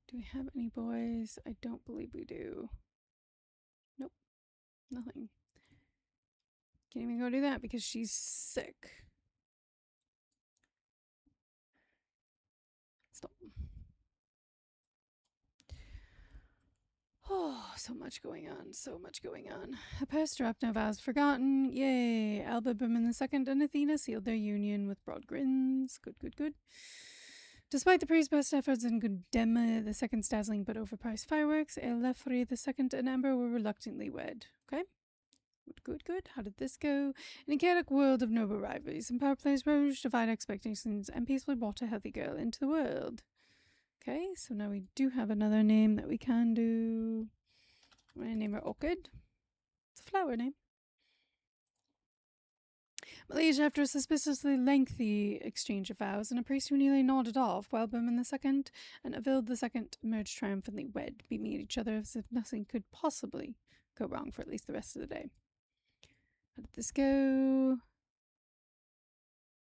Do we have any boys? I don't believe we do. Nope. Nothing. Can't even go do that because she's sick. Stop. Oh, so much going on. So much going on. Apestrapna vows forgotten. Yay. Alba Berman II and Athena sealed their union with broad grins. Good, good, good. Despite the priest's best efforts and Gundema the second's dazzling but overpriced fireworks, Aelefri the second and Ember were reluctantly wed. Okay? Good, good, good. How did this go? In a chaotic world of noble rivalries and power plays rose, divide expectations, and peacefully brought a healthy girl into the world. Okay, so now we do have another name that we can do. I'm going to name her Orchid. It's a flower name. Malaysia, after a suspiciously lengthy exchange of vows and a priest who nearly nodded off, while Berman II and Avild II emerged triumphantly wed, beaming at each other as if nothing could possibly go wrong for at least the rest of the day. How did this go?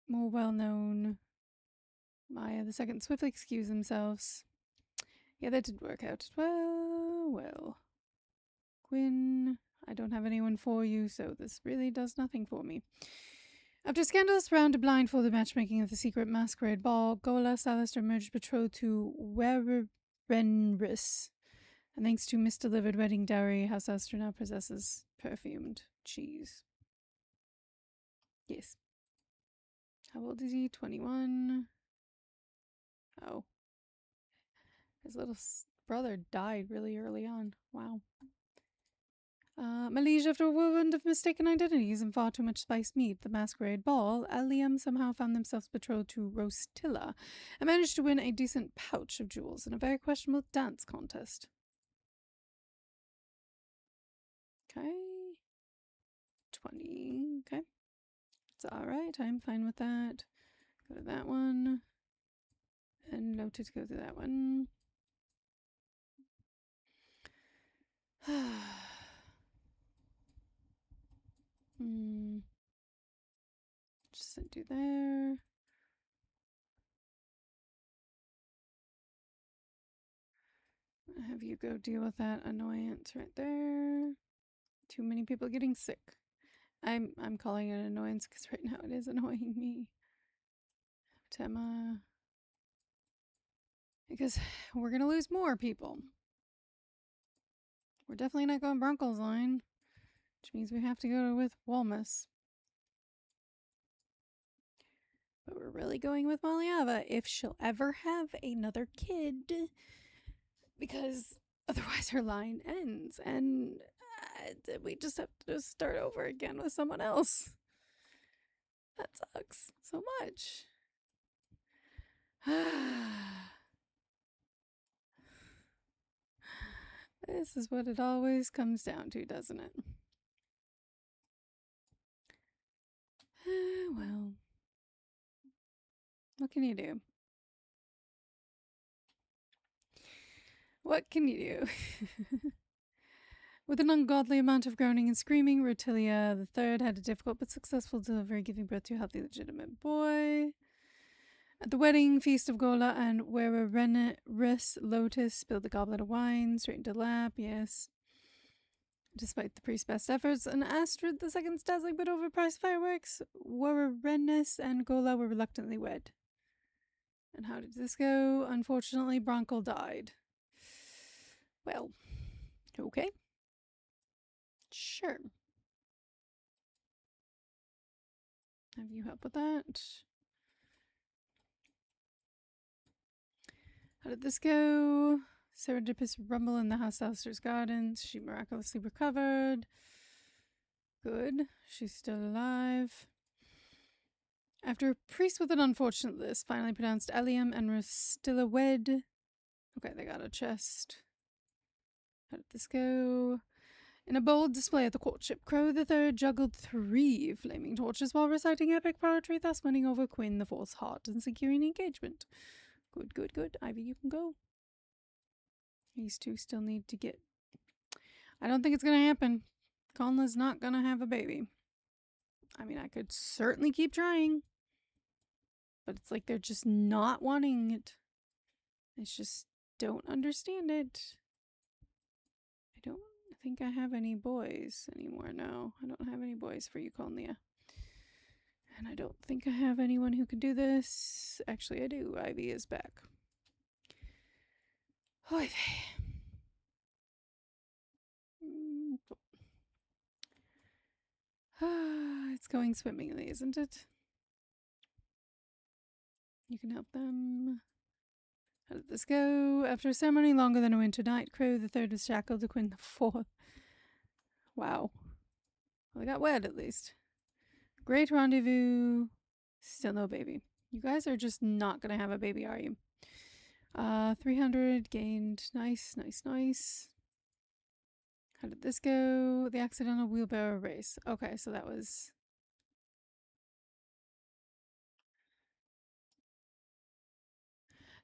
More well-known. Maya II swiftly excused themselves. Yeah, that didn't work out. Well. Gwyn, I don't have anyone for you, so this really does nothing for me. After a scandalous round of blindfolded matchmaking at the secret masquerade ball, Gola Salestor emerged betrothed to Werenris. And thanks to misdelivered wedding dowry, House Salestor now possesses perfumed cheese. Yes. How old is he? 21. Oh. His little brother died really early on. Wow. Malaysia, after a whirlwind of mistaken identities and far too much spiced meat, the masquerade ball, Aliam somehow found themselves betrothed to Rostilla and managed to win a decent pouch of jewels in a very questionable dance contest. Okay. 20. Okay. It's alright. I'm fine with that. Go to that one. And noted to go to that one. Just send you there. Have you go deal with that annoyance right there. Too many people getting sick. I'm calling it an annoyance because right now it is annoying me. Tema. Because we're gonna lose more people. We're definitely not going Broncos line, which means we have to go with Walmus. But we're really going with Maliava if she'll ever have another kid, because otherwise her line ends and we just have to just start over again with someone else. That sucks so much. This is what it always comes down to, doesn't it? Well, what can you do? What can you do? With an ungodly amount of groaning and screaming, Rotilia III had a difficult but successful delivery, giving birth to a healthy, legitimate boy. At the wedding feast of Gola and Wererenris, Lotus spilled the goblet of wine straight into lap, yes. Despite the priest's best efforts, and Astrid II's dazzling but overpriced fireworks, Wererenris and Gola were reluctantly wed. And how did this go? Unfortunately, Bronkel died. Well, okay. Sure. Have you help with that? How did this go? Serendipitous rumble in the house Salestor's gardens. She miraculously recovered. Good. She's still alive. After a priest with an unfortunate list finally pronounced Eliam and Rostilla wed. Okay, they got a chest. How did this go? In a bold display at the courtship, Crow III juggled 3 flaming torches while reciting epic poetry, thus winning over Quinn IV's heart and securing engagement. Good, good, good. Ivy, you can go. These two still need to get... I don't think it's going to happen. Conla's not going to have a baby. I mean, I could certainly keep trying. But it's like they're just not wanting it. I just don't understand it. I don't think I have any boys anymore. No, I don't have any boys for you, Conlia. And I don't think I have anyone who can do this. Actually, I do. Ivy is back. Ivy. It's going swimmingly, isn't it? You can help them. How did this go? After a ceremony longer than a winter night, Crow III was shackled to Quinn IV. Wow. Well, they got wed, at least. Great rendezvous. Still no baby. You guys are just not going to have a baby, are you? 300 gained. Nice, nice, nice. How did this go? The accidental wheelbarrow race. Okay, so that was...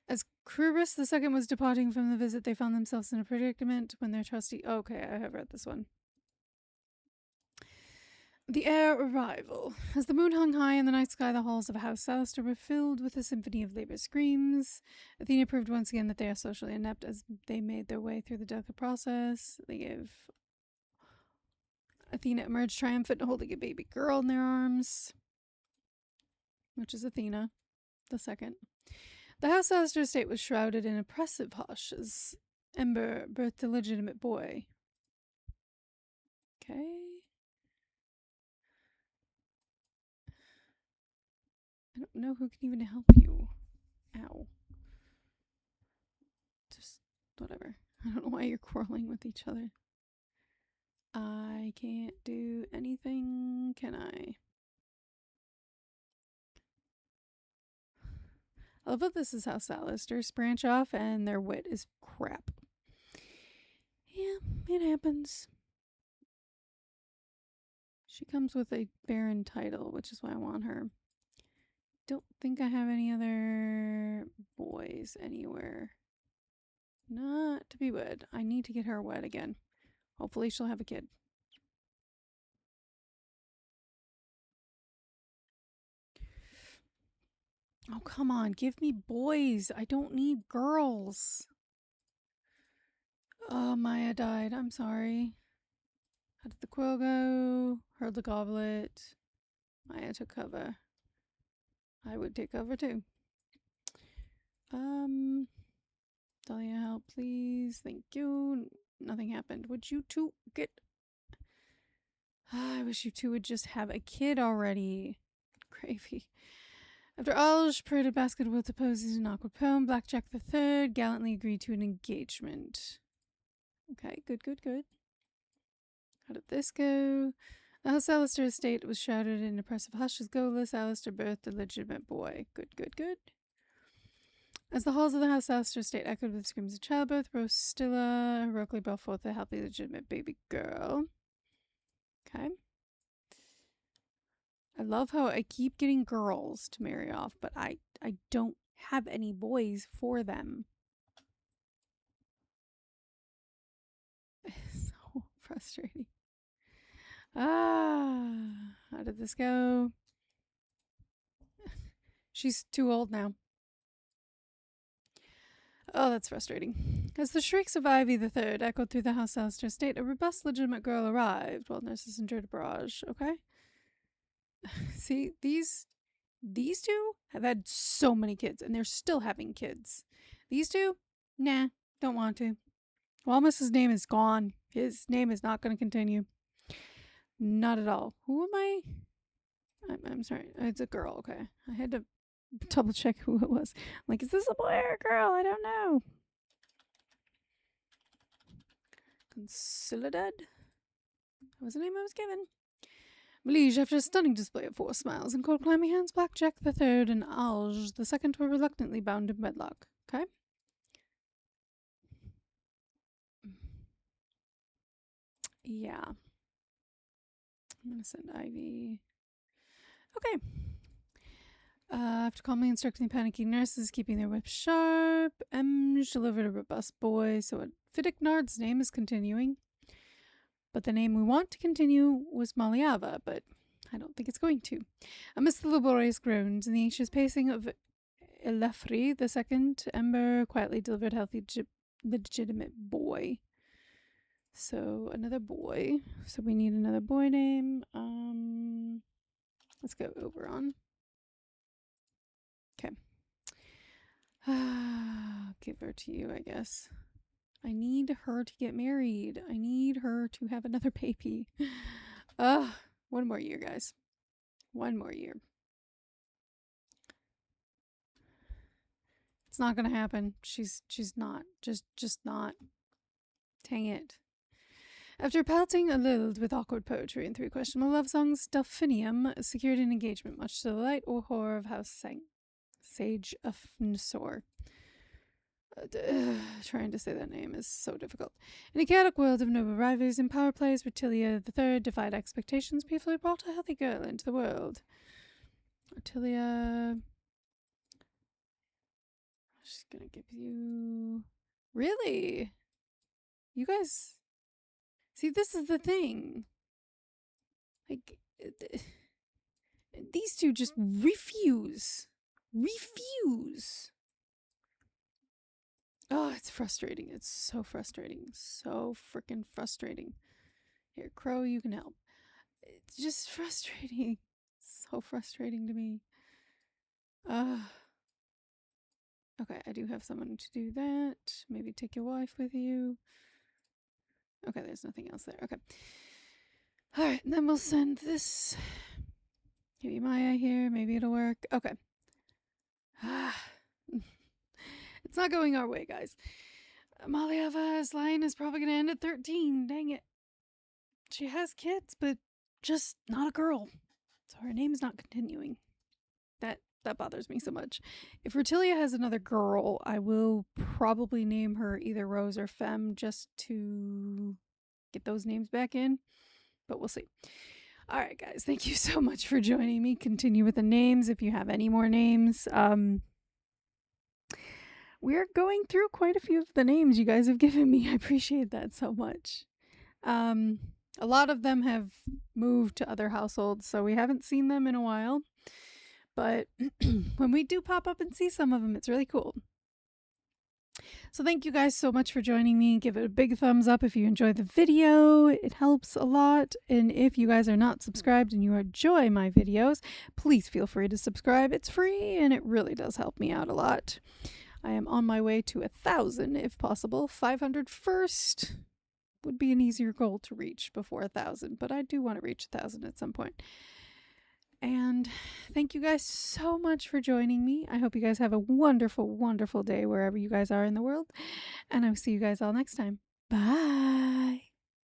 As Krurus II was departing from the visit, they found themselves in a predicament when their trustee... Okay, I have read this one. The Heir arrival. As the moon hung high in the night sky, the halls of House Salestor were filled with a symphony of labor screams. Athena proved once again that they are socially inept as they made their way through the delicate process. They gave... Athena emerged triumphant, holding a baby girl in their arms, which is Athena II. The House Salestor estate was shrouded in oppressive hush as Ember birthed a legitimate boy. Okay. I don't know who can even help you. Ow. Just whatever. I don't know why you're quarreling with each other. I can't do anything, can I? I love that this is how Salestors branch off and their wit is crap. Yeah, it happens. She comes with a barren title, which is why I want her. Don't think I have any other boys anywhere. Not to be wed. I need to get her wed again. Hopefully she'll have a kid. Oh, come on. Give me boys. I don't need girls. Oh, Maya died. I'm sorry. How did the quill go? Hurled the goblet. Maya took cover. I would take cover too. Dahlia, help, please. Thank you. Nothing happened. Would you two get... I wish you two would just have a kid already. Gravy. After Alge paraded basket of will to poses an awkward poem, Blackjack III gallantly agreed to an engagement. Okay, good, good, good. How did this go? The House Salestor estate was shrouded in oppressive hush as goalless Salestor birthed a legitimate boy. Good, good, good. As the halls of the House Salestor estate echoed with screams of childbirth, Rostilla heroically brought forth a healthy, legitimate baby girl. Okay. I love how I keep getting girls to marry off, but I don't have any boys for them. It's so frustrating. How did this go? She's too old now. Oh, that's frustrating. As the shrieks of Ivy the Third echoed through the House Salestor estate, a robust, legitimate girl arrived while nurses endured a barrage. Okay. See, these two have had so many kids, and they're still having kids. These two, nah, don't want to. Walmus's name is gone. His name is not going to continue. Not at all. Who am I? I'm sorry. It's a girl. Okay. I had to double check who it was. I'm like, is this a boy or a girl? I don't know. Consolidad? That was the name I was given. Malige, after a stunning display of 4 smiles and cold clammy hands, Blackjack the Third and Alge the Second were reluctantly bound in wedlock. Okay. Yeah. I'm gonna send Ivy. Okay. After calmly instructing the panicking nurses, keeping their whips sharp, Emge delivered a robust boy, so Fiddicknard's name is continuing. But the name we want to continue was Maliava, but I don't think it's going to. Amidst the laborious groans and the anxious pacing of Elefri the Second, Ember quietly delivered healthy, legitimate boy. So another boy. So we need another boy name. Let's go Oberon. Okay. Give her to you, I guess. I need her to get married. I need her to have another baby. One more year, guys. One more year. It's not gonna happen. She's not. Just not. Dang it. After pelting Aliled with awkward poetry and 3 questionable love songs, Delphinium secured an engagement, much to the delight or horror of House Sage of Nsor. Trying to say that name is so difficult. In a chaotic world of noble rivals and power plays, Rutilia III defied expectations, peacefully brought a healthy girl into the world. Rutilia... She's gonna give you... Really? You guys... See, this is the thing. Like, these two just refuse. Refuse. Oh, it's frustrating. It's so frustrating. So freaking frustrating. Here, Crow, you can help. It's just frustrating. So frustrating to me. Okay, I do have someone to do that. Maybe take your wife with you. Okay, there's nothing else there. Okay. Alright, and then we'll send this. Maybe Maya here. Maybe it'll work. Okay. It's not going our way, guys. Maliava's line is probably going to end at 13. Dang it. She has kids, but just not a girl. So her name's not continuing. That bothers me so much. If Rutilia has another girl, I will probably name her either Rose or Femme just to get those names back in. But we'll see. All right, guys. Thank you so much for joining me. Continue with the names if you have any more names. We're going through quite a few of the names you guys have given me. I appreciate that so much. A lot of them have moved to other households, so we haven't seen them in a while. But when we do pop up and see some of them, it's really cool. So thank you guys so much for joining me. Give it a big thumbs up if you enjoyed the video. It helps a lot. And if you guys are not subscribed and you enjoy my videos, please feel free to subscribe. It's free and it really does help me out a lot. I am on my way to 1,000 if possible. 500 first would be an easier goal to reach before 1,000, but I do want to reach 1,000 at some point. And thank you guys so much for joining me. I hope you guys have a wonderful, wonderful day wherever you guys are in the world. And I'll see you guys all next time. Bye.